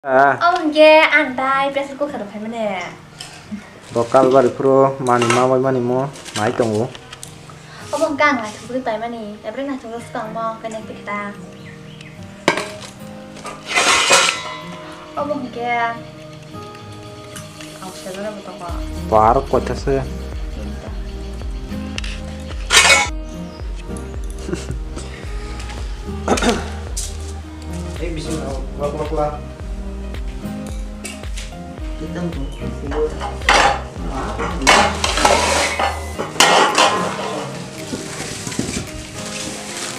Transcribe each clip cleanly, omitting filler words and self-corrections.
Oke, andai pressure cooker apa mana? Lokal bari pro mani mo mai tongo. Ông càng lại thử đi mà nè, để bữa nào chúng ta càng mò cái này kita. Ông kia, ông sẽ rất là một tông Baru kota saya. Bisa keluar. Kita tunggu.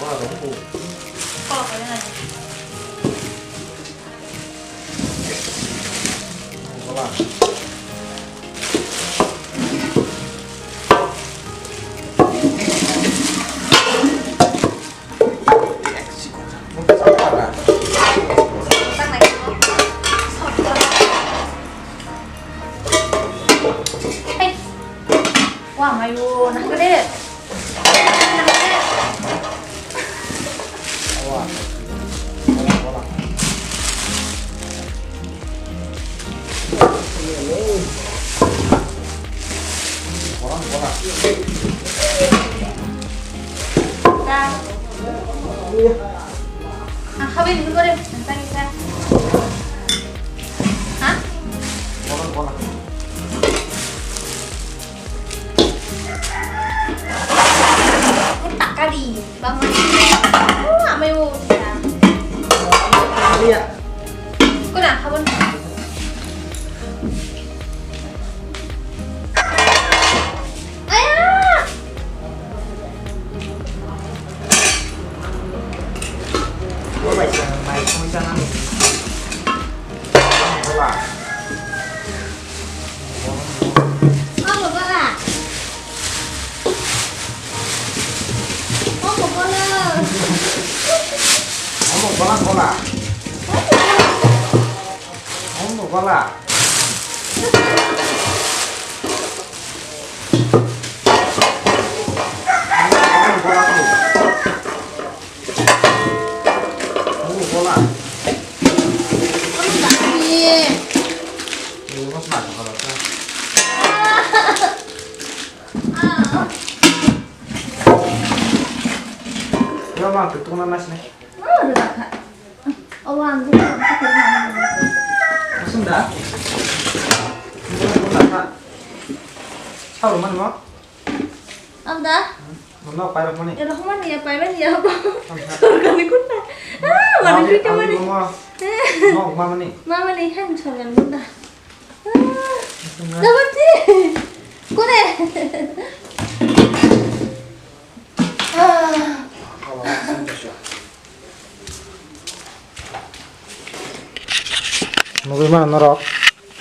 Wah, rumput. Kalau kalian aja. Wah, mayu, nah gede. Nah gede. Wah. Bola. Dah. Ah, kawin dulu deh. Nanti kita. Hah? Bola. Tak kali. Bangun. Wah, mayu. Iya. Kau nak kawin? Ayah. Gua baca mai sana. Bola. Oh, bola. Oh, bola. Bola. Bola. Bola. Kamu tak ni. Mas nak kalau saya. Ya bang, tutup mas nih. Oh, dah tak. Oh, wang tu. Langsung dah. Bola. Sao rumah mau? Am dah. Mau apa rumah nih? Ya dah mana ya, pai mana ya apa? Surga ni kun dah. Mana ni kau ni? Mau mama nih. Mama ni kan surga ni kun dah. Dapat ni. Kun eh. Mau gimana norok?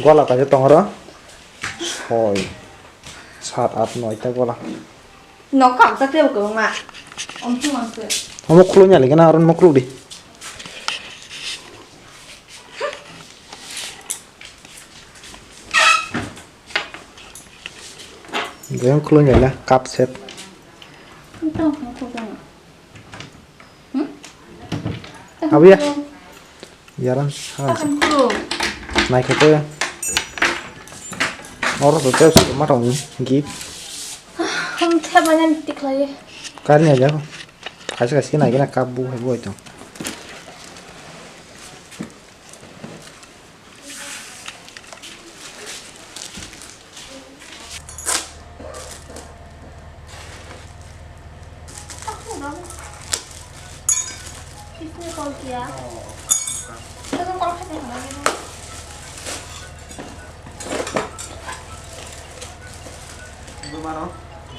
Gola aja tongro. Hoi. Saat at noita gola. Nó cảm giác tiêu của ông ạ. Ông chưa bằng cười. Mau klu nya lagi na orang mau klu di. Yang klu nya lah cup set. Itu aku kan. Apa ya? Yaran. Akan kru. Naik itu ya. Orang tuh terus marong gip. Không theo bao nhiêu tịch lấy. Kan aja. Kasih naik na kabu heboh itu. Aku dah. Ini kalau dia. Itu kan kalau kita yang lagi. Gimana?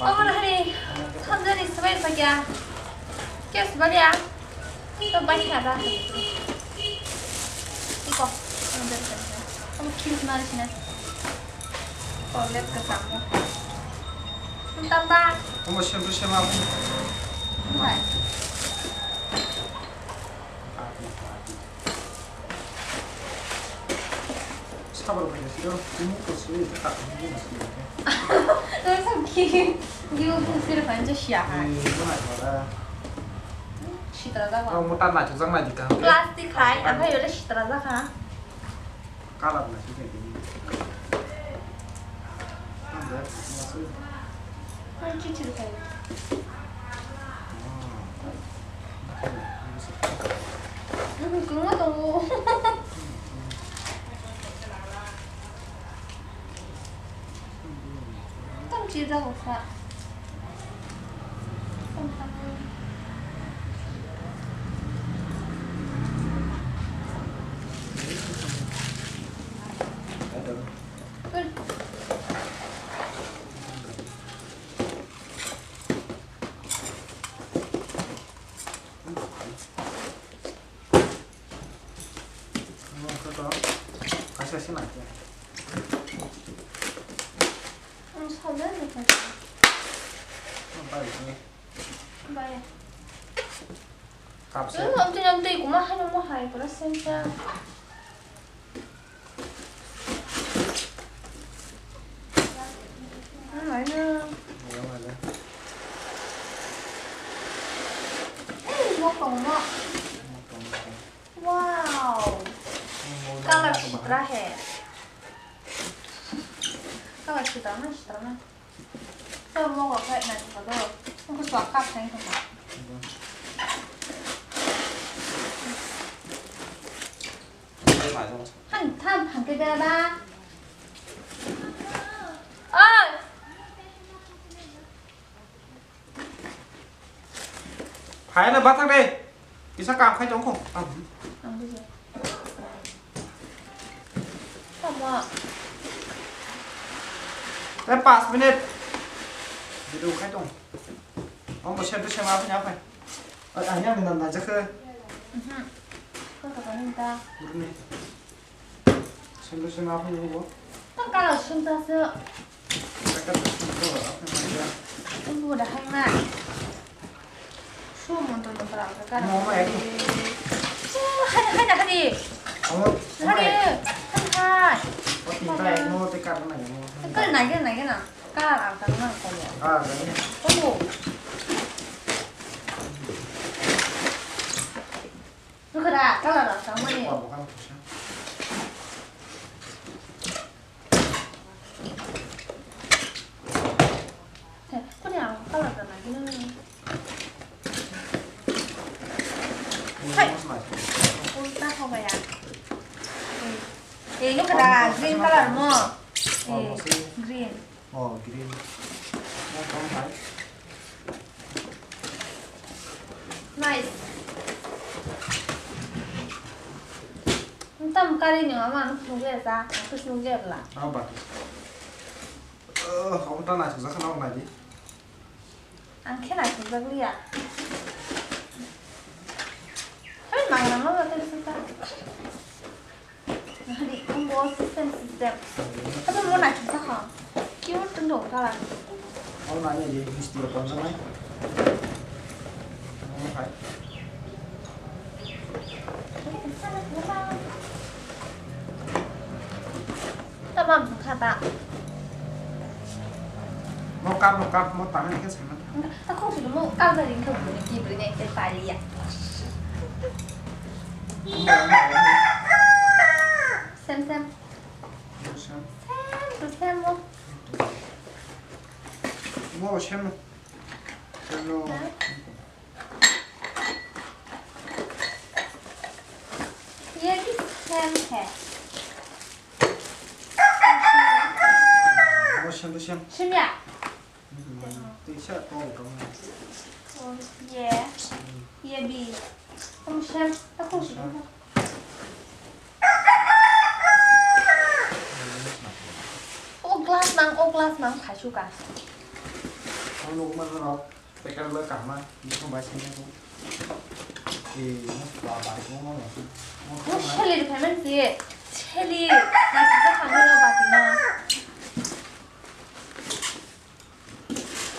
Oh, dah ni. Sambil ni sebaik saja. Kes balik ya. Kita banyak ada. Iko. Kamu kiri mana sini? Oh, lihat ke kamu. Tambah. Kamu siapa? Buat. Sabar sih, kamu kesini tak mungkin sih. 那上去，你有同事的反正就小孩。Citra dah Oh, kok. mutan lah, cusang lah jika. Plastik lain, apa ya udah citra dah kan? kalah lah sih kayak gini. Ada masuk. 한 치치도 가요. 그거도. 좀 지다고 사. 같이 하시면 안 돼요. 서면을 가져. 빨리 중에 봐요. 값을 아무튼 양도 있고만 하는 뭐 하이 그랬으니까. 아니야. 뭐 엄마. 와우. 깔라치드라 해. 깔라치드라 하시더라. 저 먹어 phải này có đâu. Không có xoạc cặp thành không ạ. 한 탐 한 개 대라. ơi. phải là bắt thằng đây cái sắc cam khai trống không 안 되지. 잠깐만. Đấy 5 minute video khai trống ông một xem tôi xem áo với nhau phải nhá mình làm chắc khơi 그거 보낸다. 모르네 xem tôi xem áo với nhau 딱 깔아 준다서. 약간 좀 공부를 할 말. 수업만 좀 봐라. 깔아. 뭐 애기 하나 하리. ông 하리. 한 có tìm tay mua tay cắt cái này cái này nè 깔아 장난 거야. cái này 어머. 그거다 깔아라 장난이. quả một con 그냥 깔아잖아. 이거는. 딱 봐봐야. 이거 그다 green color 뭐? green. green không phải Nice. tâm 까리니 아마 안 속에서 그 속에라. bật không ta này thực ra không này đi 안 캐나 진짜리야. 할 말만 하면 됐을까? 하리 공부 시스템. 하도 뭐나 괜찮아. 키울 등도 없잖아. hôm nay gì video còn sao mấy không phải 괜찮아. 따밤 좋다. mau cam mau tặng cái sản phẩm 딱 혹시 너무 까다린 그 분위기 그냥 제 딸이야. 쌤. 쌤 뭐. mua xem luôn 얘기 쌤 해. mua xem tôi xem 심야. tí sợ to của con 예비. 그럼 쌤 딱 혹시 glass 가져가. không luôn mà nó phải cái lơ cảm mà không phải xem cũng thì nó vào bài cũng ngon 뭐 첼리를 배면지. 첼리 나 진짜 강렬한 바지나.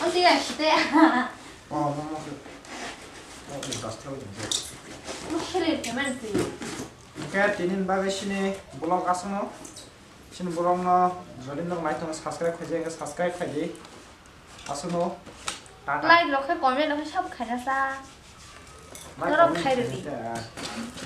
어디가 시대야? nó mình đặt theo những 뭐 첼리를 배면지. cái tin ba cái xin blog asung nó xin blog nó rồi đến lúc này tôi subscribe khai cái subscribe khai đi asung nó 라이크 이렇게 거면 이렇게 샵 가냐 싸. 너랑 like khai được gì? comment.